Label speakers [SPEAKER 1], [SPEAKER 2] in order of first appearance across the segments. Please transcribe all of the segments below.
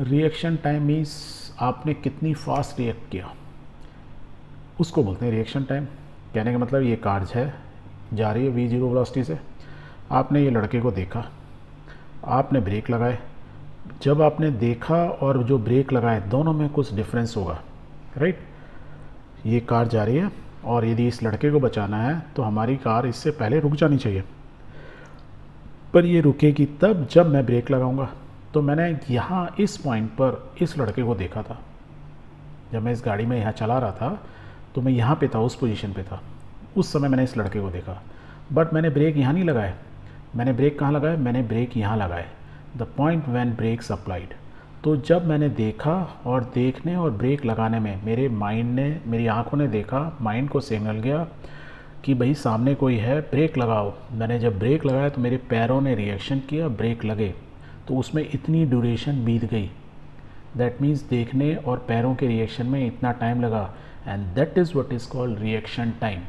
[SPEAKER 1] Reaction time means आपने कितनी fast react किया, उसको बोलते हैं रिएक्शन टाइम। कहने का मतलब ये कार है जा रही है v0 वेलोसिटी से, आपने ये लड़के को देखा, आपने ब्रेक लगाए। जब आपने देखा और जो ब्रेक लगाए दोनों में कुछ डिफरेंस होगा, राइट। ये कार जा रही है और यदि इस लड़के को बचाना है तो हमारी कार इससे पहले रुक जानी चाहिए, पर ये रुकेगी तब जब मैं ब्रेक लगाऊंगा। तो मैंने यहाँ इस पॉइंट पर इस लड़के को देखा था, जब मैं इस गाड़ी में यहाँ चला रहा था तो मैं यहाँ पे था, उस पोजीशन पे था, उस समय मैंने इस लड़के को देखा। बट मैंने ब्रेक यहाँ नहीं लगाए, मैंने ब्रेक कहाँ लगाए, मैंने ब्रेक यहाँ लगाए, the point when brakes applied. तो जब मैंने देखा और देखने और ब्रेक लगाने में मेरे माइंड ने, मेरी आंखों ने देखा, माइंड को सिग्नल गया कि भाई सामने कोई है, ब्रेक लगाओ। मैंने जब ब्रेक लगाया तो मेरे पैरों ने रिएक्शन किया, ब्रेक लगे, तो उसमें इतनी ड्यूरेशन बीत गई। दैट मीन्स देखने और पैरों के रिएक्शन में इतना टाइम लगा, and that is what is called reaction time.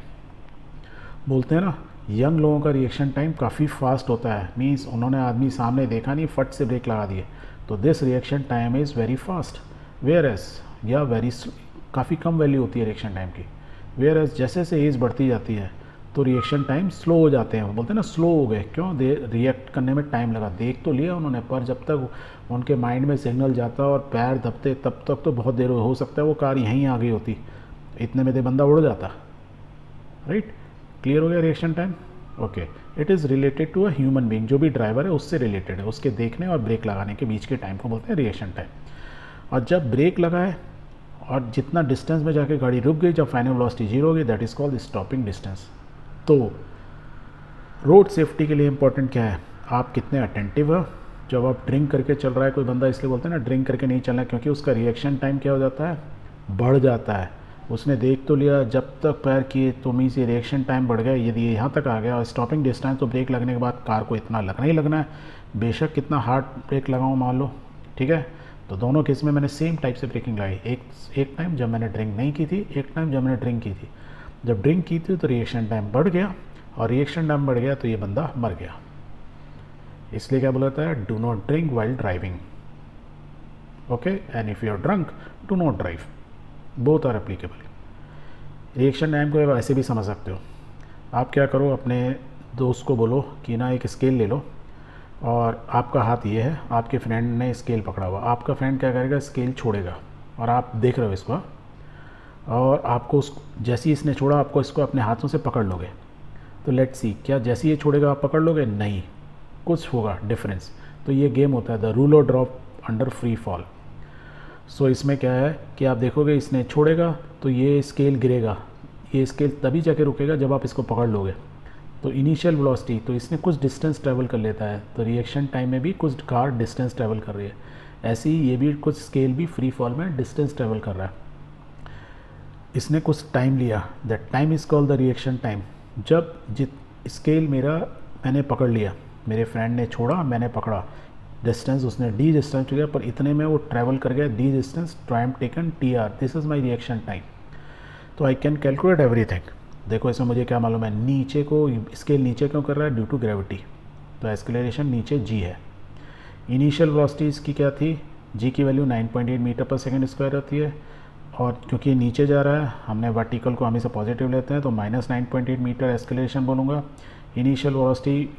[SPEAKER 1] बोलते हैं ना यंग लोगों का रिएक्शन टाइम काफ़ी फास्ट होता है, मीन्स उन्होंने आदमी सामने देखा नहीं, फट से ब्रेक लगा दिए, तो this reaction time is very fast. Whereas या वेरी काफ़ी कम वैल्यू होती है रिएक्शन टाइम की। वेयर एज जैसे जैसे एज बढ़ती जाती है तो रिएक्शन टाइम स्लो हो जाते हैं। बोलते हैं ना स्लो हो गए, क्यों? रिएक्ट करने में टाइम लगा, देख तो लिया उन्होंने, पर जब तक उनके माइंड में सिग्नल जाता और पैर दबते तब तक तो बहुत देर हो सकता है वो कार यहीं आ गई होती, इतने में दे बंदा उड़ जाता, राइट। क्लियर हो गया reaction time? Okay. It is related to a human being, जो भी ड्राइवर है उससे रिलेटेड है, उसके देखने और ब्रेक लगाने के बीच के टाइम को बोलते हैं रिएक्शन टाइम। और जब ब्रेक लगाए और जितना डिस्टेंस में जाके गाड़ी रुक गई, जब फाइनल वेलोसिटी 0 हो गई, that is called stopping distance. तो रोड सेफ्टी के लिए इंपॉर्टेंट क्या है, आप कितने अटेंटिव हो। जब आप ड्रिंक करके चल रहा है कोई बंदा, इसलिए बोलते हैं ना ड्रिंक करके नहीं चलना, क्योंकि उसका रिएक्शन टाइम क्या हो जाता है, बढ़ जाता है। उसने देख तो लिया, जब तक पैर किए तो मीन से रिएक्शन टाइम बढ़ गया, यदि यहाँ तक आ गया और स्टॉपिंग डिस्टेंस, तो ब्रेक लगने के बाद कार को इतना लगना ही लगना है, बेशक कितना हार्ड ब्रेक लगाऊँ मान लो, ठीक है। तो दोनों केस में मैंने सेम टाइप से ब्रेकिंग लगाई, एक टाइम जब मैंने ड्रिंक नहीं की थी, एक टाइम जब मैंने ड्रिंक की थी। जब ड्रिंक की थी तो रिएक्शन टाइम बढ़ गया, और रिएक्शन टाइम बढ़ गया तो ये बंदा मर गया। इसलिए क्या बोला जाता है, do not drink while driving, okay, and if you are drunk do not drive, both are applicable. Reaction time को ऐसे भी समझ सकते हो, आप क्या करो, अपने दोस्त को बोलो कि ना एक स्केल ले लो, और आपका हाथ ये है, आपके फ्रेंड ने स्केल पकड़ा हुआ, आपका फ्रेंड क्या करेगा, स्केल छोड़ेगा, और आप देख रहे हो इसको, और आपको जैसे ही इसने छोड़ा आपको इसको अपने हाथों से पकड़ लोगे। तो लेट्स सी, क्या जैसे ये छोड़ेगा आप पकड़ लोगे? नहीं, कुछ होगा डिफरेंस। तो ये गेम होता है द रूल और ड्रॉप अंडर फ्री फॉल। सो इसमें क्या है कि आप देखोगे इसने छोड़ेगा तो ये स्केल गिरेगा, ये स्केल तभी जाके रुकेगा जब आप इसको पकड़ लोगे। तो इनिशियल वेलोसिटी, तो इसने कुछ डिस्टेंस ट्रैवल कर लेता है, तो रिएक्शन टाइम में भी कुछ कार डिस्टेंस ट्रैवल कर रही है, ऐसे ही ये भी कुछ स्केल भी फ्री फॉल में डिस्टेंस ट्रैवल कर रहा है। इसने कुछ टाइम लिया, that time is called the reaction time. जब स्केल मेरा मैंने पकड़ लिया, मेरे फ्रेंड ने छोड़ा, मैंने पकड़ा, डिस्टेंस उसने डी डिस्टेंस लिया, पर इतने में वो ट्रैवल कर गया D distance, time taken T R, this is my reaction time. तो आई कैन कैलकुलेट एवरीथिंग। देखो इसमें मुझे क्या मालूम है, नीचे को स्केल नीचे क्यों कर रहा है, ड्यू टू ग्रेविटी, तो एक्सेलरेशन नीचे जी है। इनिशियल वेलोसिटी इसकी क्या थी, जी की वैल्यू 9.8 मीटर पर सेकेंड स्क्वायर होती है, और क्योंकि नीचे जा रहा है, हमने वर्टिकल को हमेशा पॉजिटिव लेते हैं, तो -9.8 मीटर एक्सेलरेशन बोलूँगा। इनिशियल वेलोसिटी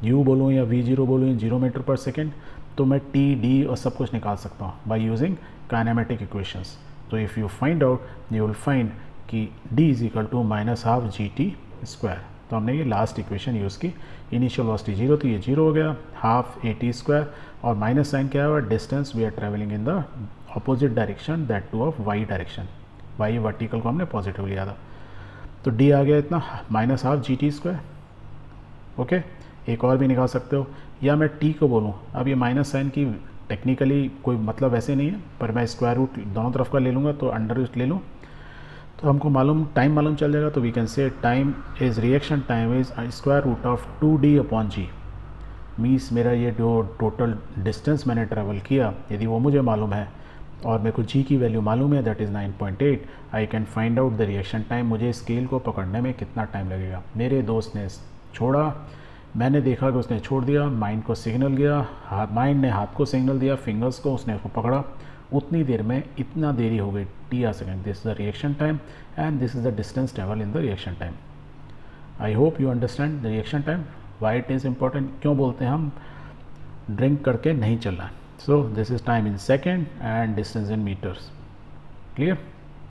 [SPEAKER 1] यू बोलूँ या v0 बोलूँ या 0 मीटर पर सेकेंड, तो मैं टी डी और सब कुछ निकाल सकता हूँ बाय यूजिंग काइनेमेटिक इक्वेशंस। तो if you find out you will find कि d is equal to -12 gt square. तो हमने ये लास्ट इक्वेशन यूज़ की, इनिशियल वेलोसिटी 0 थी, ये 0 हो गया, हाफ at स्क्वायर, और माइनस साइन क्या हुआ, distance we are travelling in the opposite direction, that too of y direction, y vertical को हमने पॉजिटिव लिया था। तो d आ गया इतना -12 gt स्क्वायर, ओके। एक और भी निकाल सकते हो, या मैं t को बोलूँ, अब ये माइनस साइन की टेक्निकली कोई मतलब वैसे नहीं है, पर मैं स्क्वायर रूट दोनों तरफ का ले लूँगा, तो अंडर रूट ले लूँ, तो हमको टाइम मालूम चल जाएगा। तो we can say time is reaction time is square root of 2d/g। Means मेरा ये जो टोटल डिस्टेंस मैंने ट्रैवल किया, यदि वो मुझे मालूम है और मेरे को जी की वैल्यू मालूम है, that is 9.8, I can find out the reaction time, मुझे स्केल को पकड़ने में कितना टाइम लगेगा। मेरे दोस्त ने छोड़ा, मैंने देखा कि उसने छोड़ दिया, माइंड को सिग्नल गया, माइंड ने हाथ को सिग्नल दिया, फिंगर्स को, उसने उसको पकड़ा, उतनी देर में इतना देरी हो गई T R second. This is the reaction time and this is the distance travel in the reaction time. I hope you understand the reaction time, why it is important, क्यों बोलते हैं हम ड्रिंक करके नहीं चलना। So this is time in second and distance in metres. Clear?